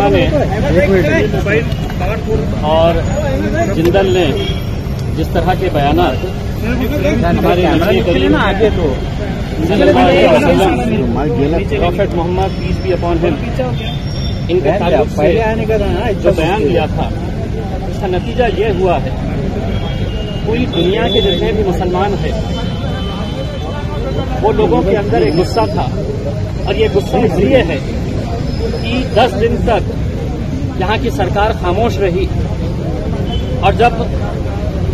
भाजपा ने और जिंदल ने जिस तरह के बयानात हमारे नबी करीम आगे तो prophet Muhammad peace be upon him इनके ताल्लुक से जो बयान दिया था, इसका नतीजा ये हुआ है पूरी दुनिया के जितने भी मुसलमान हैं वो लोगों के अंदर एक गुस्सा था, और ये गुस्सा इसलिए है कि 10 दिन तक यहाँ की सरकार खामोश रही, और जब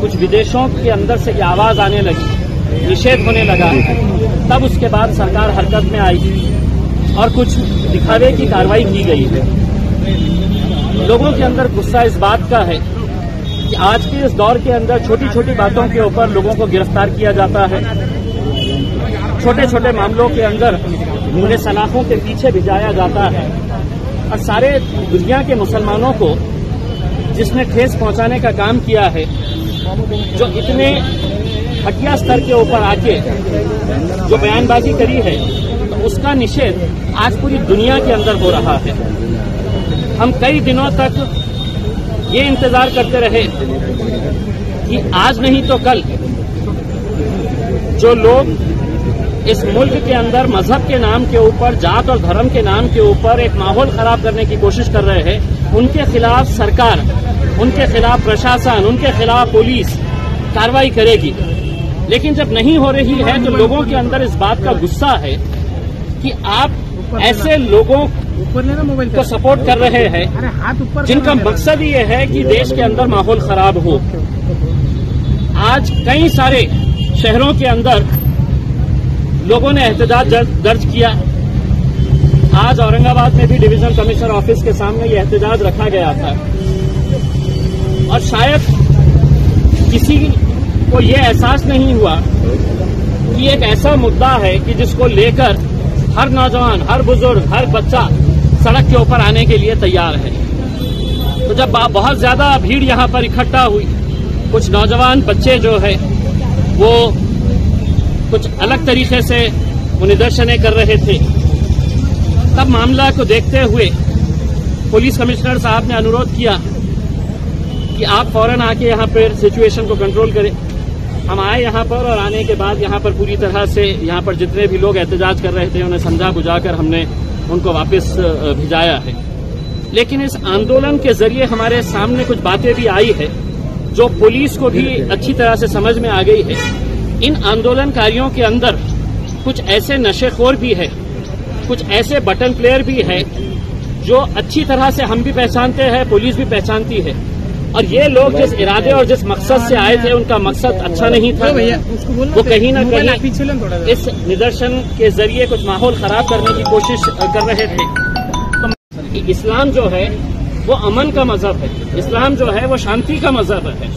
कुछ विदेशों के अंदर से ये आवाज आने लगी, निषेध होने लगा, तब उसके बाद सरकार हरकत में आई और कुछ दिखावे की कार्रवाई की गई है। लोगों के अंदर गुस्सा इस बात का है कि आज के इस दौर के अंदर छोटी छोटी बातों के ऊपर लोगों को गिरफ्तार किया जाता है, छोटे छोटे मामलों के अंदर उन्हें सलाखों के पीछे भिजाया जाता है, और सारे दुनिया के मुसलमानों को जिसने ठेस पहुंचाने का काम किया है, जो इतने घटिया स्तर के ऊपर आके जो बयानबाजी करी है, तो उसका निषेध आज पूरी दुनिया के अंदर हो रहा है। हम कई दिनों तक ये इंतजार करते रहे कि आज नहीं तो कल जो लोग इस मुल्क के अंदर मजहब के नाम के ऊपर, जात और धर्म के नाम के ऊपर एक माहौल खराब करने की कोशिश कर रहे हैं, उनके खिलाफ सरकार, उनके खिलाफ प्रशासन, उनके खिलाफ पुलिस कार्रवाई करेगी। लेकिन जब नहीं हो रही है तो लोगों के अंदर इस बात का गुस्सा है कि आप ऐसे लोगों को सपोर्ट कर रहे हैं जिनका मकसद ये है कि देश के अंदर माहौल खराब हो। आज कई सारे शहरों के अंदर लोगों ने एहतजाज दर्ज किया। आज औरंगाबाद में भी डिवीजन कमिश्नर ऑफिस के सामने ये एहतजाज रखा गया था, और शायद किसी को ये एहसास नहीं हुआ कि एक ऐसा मुद्दा है कि जिसको लेकर हर नौजवान, हर बुजुर्ग, हर बच्चा सड़क के ऊपर आने के लिए तैयार है। तो जब बहुत ज्यादा भीड़ यहाँ पर इकट्ठा हुई, कुछ नौजवान बच्चे जो है वो कुछ अलग तरीके से वो निदर्शनें कर रहे थे, तब मामला को देखते हुए पुलिस कमिश्नर साहब ने अनुरोध किया कि आप फौरन आके यहाँ पर सिचुएशन को कंट्रोल करें। हम आए यहाँ पर, और आने के बाद यहाँ पर पूरी तरह से यहाँ पर जितने भी लोग एहतजाज कर रहे थे उन्हें समझा बुझाकर हमने उनको वापस भिजाया है। लेकिन इस आंदोलन के जरिए हमारे सामने कुछ बातें भी आई है जो पुलिस को भी अच्छी तरह से समझ में आ गई है। इन आंदोलनकारियों के अंदर कुछ ऐसे नशेखोर भी है, कुछ ऐसे बटन प्लेयर भी है जो अच्छी तरह से हम भी पहचानते हैं, पुलिस भी पहचानती है, और ये लोग जिस इरादे और जिस मकसद से आए थे उनका मकसद अच्छा नहीं था। वो कहीं न कहीं इस निदर्शन के जरिए कुछ माहौल खराब करने की कोशिश कर रहे थे। तो इस्लाम जो है वो अमन का मजहब है, इस्लाम जो है वो शांति का मजहब है।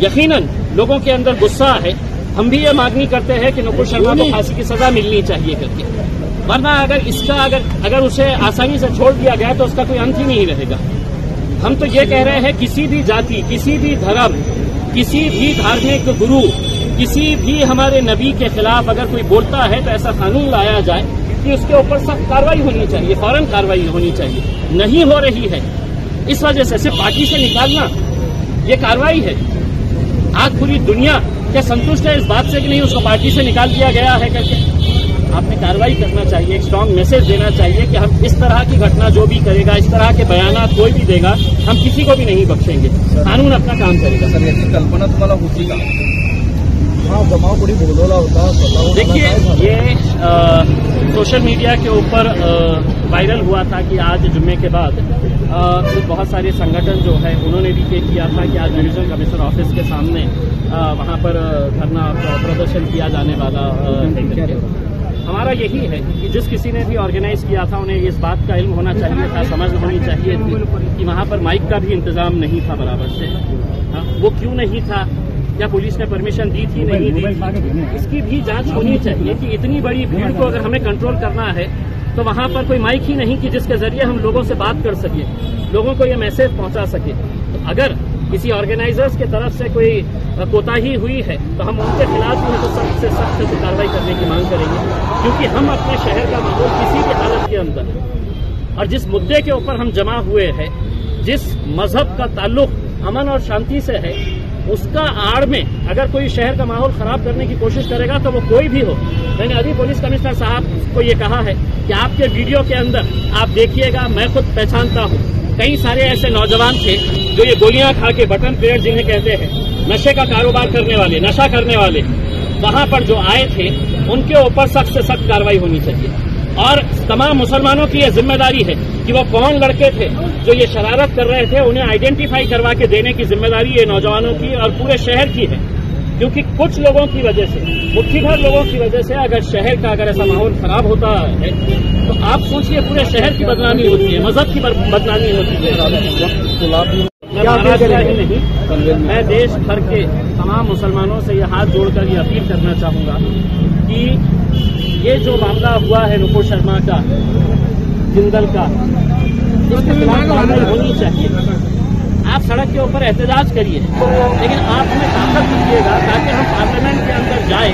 यकीनन लोगों के अंदर गुस्सा है। हम भी ये मांगनी करते हैं कि नुपुर शर्मा को फांसी की सजा मिलनी चाहिए करके, वरना अगर उसे आसानी से छोड़ दिया गया तो उसका कोई अंत ही नहीं रहेगा। हम तो ये कह रहे हैं किसी भी जाति, किसी भी धर्म, किसी भी धार्मिक गुरु, किसी भी हमारे नबी के खिलाफ अगर कोई बोलता है तो ऐसा कानून लाया जाए कि उसके ऊपर सख्त कार्रवाई होनी चाहिए, फौरन कार्रवाई होनी चाहिए। नहीं हो रही है, इस वजह से सिर्फ पार्टी से निकालना ये कार्रवाई है। आज पूरी दुनिया क्या संतुष्ट है इस बात से कि नहीं उसको पार्टी से निकाल दिया गया है करके? आपने कार्रवाई करना चाहिए, एक स्ट्रांग मैसेज देना चाहिए कि हम इस तरह की घटना जो भी करेगा, इस तरह के बयानात कोई भी देगा, हम किसी को भी नहीं बख्शेंगे। कानून अपना काम करेगा। सर, याची कल्पना तुम्हाला होती का? हाँ, जमाव बड़ी बोलवला होता। देखिए, ये सोशल मीडिया के ऊपर वायरल हुआ था कि आज जुम्मे के बाद बहुत सारे संगठन जो है उन्होंने भी ये किया था कि आज डिवीजन कमिश्नर ऑफिस के सामने वहाँ पर धरना प्रदर्शन किया जाने वाला है। हमारा यही है कि जिस किसी ने भी ऑर्गेनाइज किया था उन्हें इस बात का इल्म होना चाहिए था, समझ होनी चाहिए थी कि वहाँ पर माइक का भी इंतजाम नहीं था बराबर से। वो क्यों नहीं था, क्या पुलिस ने परमिशन दी थी, नहीं दी, इसकी भी जांच होनी चाहिए कि इतनी बड़ी भीड़ को अगर हमें कंट्रोल करना है तो वहाँ पर कोई माइक ही नहीं कि जिसके जरिए हम लोगों से बात कर सके, लोगों को ये मैसेज पहुँचा सके। तो अगर किसी ऑर्गेनाइजर्स की तरफ से कोई कोताही हुई है तो हम उनके खिलाफ जो है तो सख्त से सख्त कार्रवाई करने की मांग करेंगे, क्योंकि हम अपने शहर का माहौल किसी भी हालत के अंदर और जिस मुद्दे के ऊपर हम जमा हुए हैं, जिस मजहब का ताल्लुक अमन और शांति से है, उसका आड़ में अगर कोई शहर का माहौल खराब करने की कोशिश करेगा तो वो कोई भी हो। मैंने अभी पुलिस कमिश्नर साहब को ये कहा है कि आपके वीडियो के अंदर आप देखिएगा, मैं खुद पहचानता हूँ, कई सारे ऐसे नौजवान थे जो ये गोलियां खा के, बटन प्लेयर जिन्हें कहते हैं, नशे का कारोबार करने वाले, नशा करने वाले, वहां पर जो आए थे उनके ऊपर सख्त से सख्त कार्रवाई होनी चाहिए। और तमाम मुसलमानों की यह जिम्मेदारी है कि वो कौन लड़के थे जो ये शरारत कर रहे थे, उन्हें आइडेंटिफाई करवा के देने की जिम्मेदारी ये नौजवानों की और पूरे शहर की है। क्योंकि कुछ लोगों की वजह से, मुट्ठी भर लोगों की वजह से अगर शहर का अगर ऐसा माहौल खराब होता है तो आप सोचिए पूरे शहर की बदनामी होती है, मजहब की बदनामी होती है। मैं देश भर के तमाम मुसलमानों से यह हाथ जोड़कर ये अपील करना चाहूंगा कि ये जो मामला हुआ है नुपुर शर्मा का, जिंदल का, इसके खिलाफ कार्रवाई होनी चाहिए। आप सड़क के ऊपर एहतजाज करिए, लेकिन आप हमें ताकत दीजिएगा ताकि हम पार्लियामेंट के अंदर जाए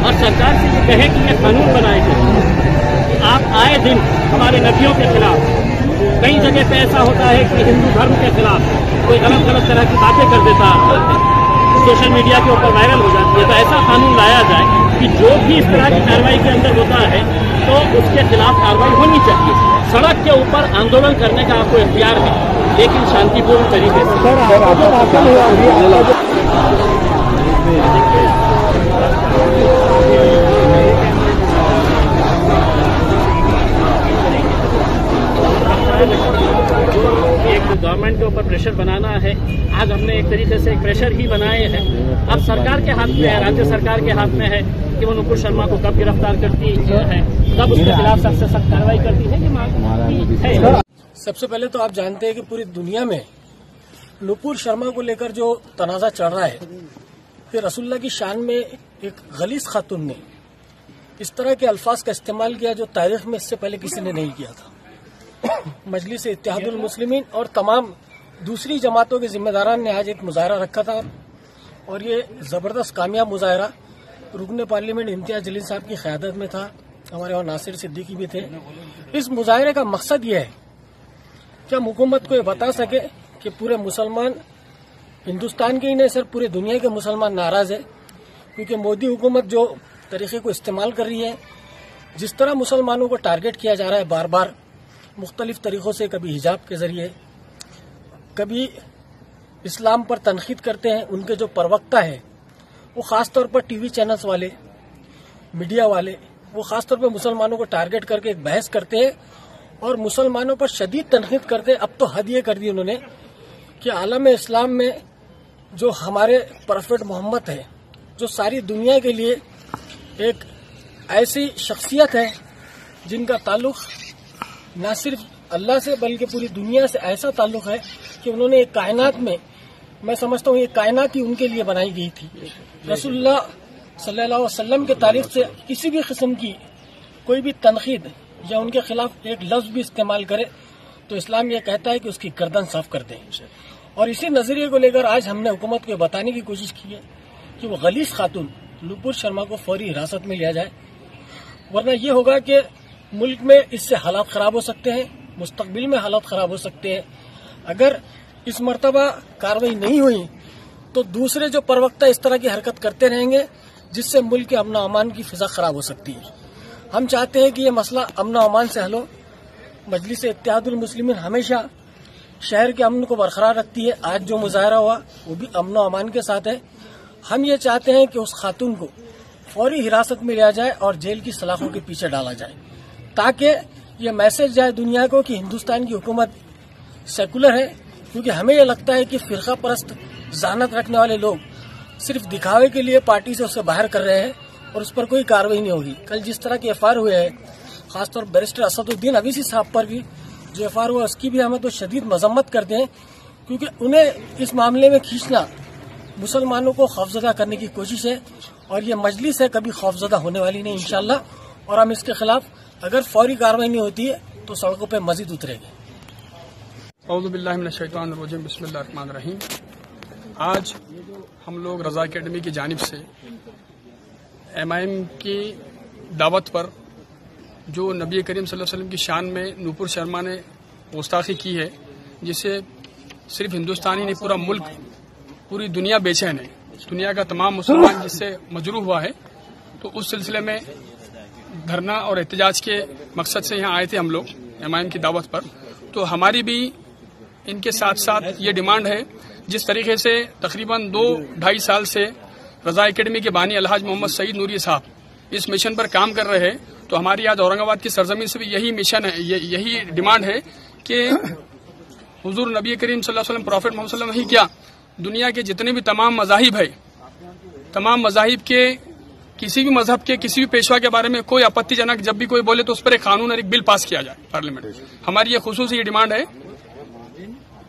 और सरकार से ये कहे कि ये कानून बनाए गए। आप आए दिन हमारे नबियों के खिलाफ, कई जगह पे ऐसा होता है कि हिंदू धर्म के खिलाफ कोई गलत तरह की बातें कर देता है, सोशल मीडिया के ऊपर वायरल हो जाती है। तो ऐसा कानून लाया जाए कि जो भी इस तरह की कार्रवाई के अंदर होता है तो उसके खिलाफ कार्रवाई होनी चाहिए। सड़क के ऊपर आंदोलन करने का आपको इख्तियार है, लेकिन शांतिपूर्ण तरीके से। गवर्नमेंट के ऊपर प्रेशर बनाना है। आज हमने एक तरीके से एक प्रेशर ही बनाए हैं। अब सरकार के हाथ में है, राज्य सरकार के हाथ में है कि वो नुपुर शर्मा को कब गिरफ्तार करती है, कब उसके खिलाफ सख्त से सख्त कार्रवाई करती है। ये मांग है। सबसे पहले तो आप जानते हैं कि पूरी दुनिया में नुपुर शर्मा को लेकर जो तनाजा चल रहा है कि रसूलुल्लाह की शान में एक गलीज खातून ने इस तरह के अल्फाज का इस्तेमाल किया जो तारीख में इससे पहले किसी ने नहीं किया था। मजलिस इत्तेहादुल मुस्लिमीन और तमाम दूसरी जमातों के जिम्मेदारान ने आज एक मुजाहरा रखा था और ये जबरदस्त कामयाब मुजाहरा रुकन पार्लियामेंट इम्तियाज जलील साहब की क़यादत में था। हमारे वहाँ नासिर सिद्दीकी भी थे। इस मुजाहरे का मकसद ये है कि हम हुकूमत को ये बता सके कि पूरे मुसलमान, हिंदुस्तान के ही नहीं सिर्फ पूरे दुनिया के मुसलमान नाराज है, क्योंकि मोदी हुकूमत जो तरीके को इस्तेमाल कर रही है, जिस तरह मुसलमानों को टारगेट किया जा रहा है बार बार मुख्तलिफ तरीकों से, कभी हिजाब के जरिए, कभी इस्लाम पर तनकीद करते हैं। उनके जो प्रवक्ता है वो खासतौर पर टीवी चैनल्स वाले, मीडिया वाले, वो खासतौर पर मुसलमानों को टारगेट करके एक बहस करते हैं और मुसलमानों पर शदीद तनकीद करते हैं। अब तो हद ये कर दी उन्होंने कि आलम इस्लाम में जो हमारे प्रोफेट मोहम्मद है, जो सारी दुनिया के लिए एक ऐसी शख्सियत है जिनका ताल्लुक न सिर्फ अल्लाह से बल्कि पूरी दुनिया से ऐसा ताल्लुक है कि उन्होंने एक कायनात में, मैं समझता हूँ ये कायनात ही उनके लिए बनाई गई थी। रसूलुल्लाह सल्लल्लाहु अलैहि वसल्लम के तारीख से किसी भी किस्म की कोई भी तनकीद या उनके खिलाफ एक लफ्ज भी इस्तेमाल करे तो इस्लाम ये कहता है कि उसकी गर्दन साफ कर दें। और इसी नजरिए को लेकर आज हमने हुकूमत को बताने की कोशिश की है कि वो गलीज खातून नुपुर शर्मा को फौरी हिरासत में लिया जाए, वरना ये होगा कि मुल्क में इससे हालात खराब हो सकते हैं, मुस्तकबिल में हालात खराब हो सकते हैं। अगर इस मर्तबा कार्रवाई नहीं हुई तो दूसरे जो प्रवक्ता इस तरह की हरकत करते रहेंगे जिससे मुल्क के अमन अमान की फिजा खराब हो सकती है। हम चाहते हैं कि ये मसला अमन अमान से हल हो। मजलिस इत्तेहादुल मुस्लिमीन हमेशा शहर के अमन को बरकरार रखती है। आज जो मुजाहरा हुआ वो भी अमन अमान के साथ है। हम ये चाहते हैं कि उस खातून को फौरी हिरासत में लिया जाए और जेल की सलाखों के पीछे डाला जाए, ताकि ये मैसेज जाए दुनिया को कि हिंदुस्तान की हुकूमत सेकुलर है। क्योंकि हमें यह लगता है कि फिरका परस्त ज़हानत रखने वाले लोग सिर्फ दिखावे के लिए पार्टी से उसे बाहर कर रहे हैं और उस पर कोई कार्रवाई नहीं होगी। कल जिस तरह के एफआईआर हुए हैं, खासतौर बैरिस्टर असदुद्दीन अवीसी साहब पर भी जो एफआईआर हुआ उसकी भी हमें तो शदीद मजम्मत करते हैं, क्योंकि उन्हें इस मामले में खींचना मुसलमानों को खौफजदा करने की कोशिश है। और ये मजलिस है कभी खौफजदा होने वाली नहीं इंशाअल्लाह। और हम इसके खिलाफ अगर फौरी कार्रवाई नहीं होती है तो सड़कों पर मजीद उतरेंगे। औज़ु बिल्लाहि मिनश शैतानिर रजीम, बिस्मिल्लाहिर रहमानिर रहीम। आज हम लोग रज़ा अकेडमी की जानिब से MIM की दावत पर जो नबी करीम सल्लल्लाहु अलैहि वसल्लम की शान में नूपुर शर्मा ने गुस्ताखी की है, जिससे सिर्फ हिंदुस्तान ही नहीं पूरा मुल्क, पूरी दुनिया बेचैन है। दुनिया का तमाम मुसलमान जिससे मजरूह हुआ है। तो उस सिलसिले में धरना और एहतजाज के मकसद से यहाँ आए थे हम लोग एमआईएम की दावत पर। तो हमारी भी इनके साथ साथ ये डिमांड है, जिस तरीके से तकरीबन 2-2.5 साल से रजा एकेडमी के बानी अलहाज मोहम्मद सईद नूरी साहब इस मिशन पर काम कर रहे हैं, तो हमारी आज औरंगाबाद की सरजमीन से भी यही मिशन है, यही डिमांड है कि हुजूर नबी करीम सल्लल्लाहु अलैहि वसल्लम, प्रॉफेट मोहम्मद सल्लल्लाहु अलैहि वसल्लम ही क्या, दुनिया के जितने भी तमाम मजाहिब है, तमाम मजाहिब के किसी भी मजहब के किसी भी पेशवा के बारे में कोई आपत्तिजनक जब भी कोई बोले तो उस पर एक कानून और एक बिल पास किया जाए पार्लियामेंट। हमारी ये खुसूसी डिमांड है।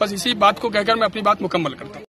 बस इसी बात को कहकर मैं अपनी बात मुकम्मल करता हूँ।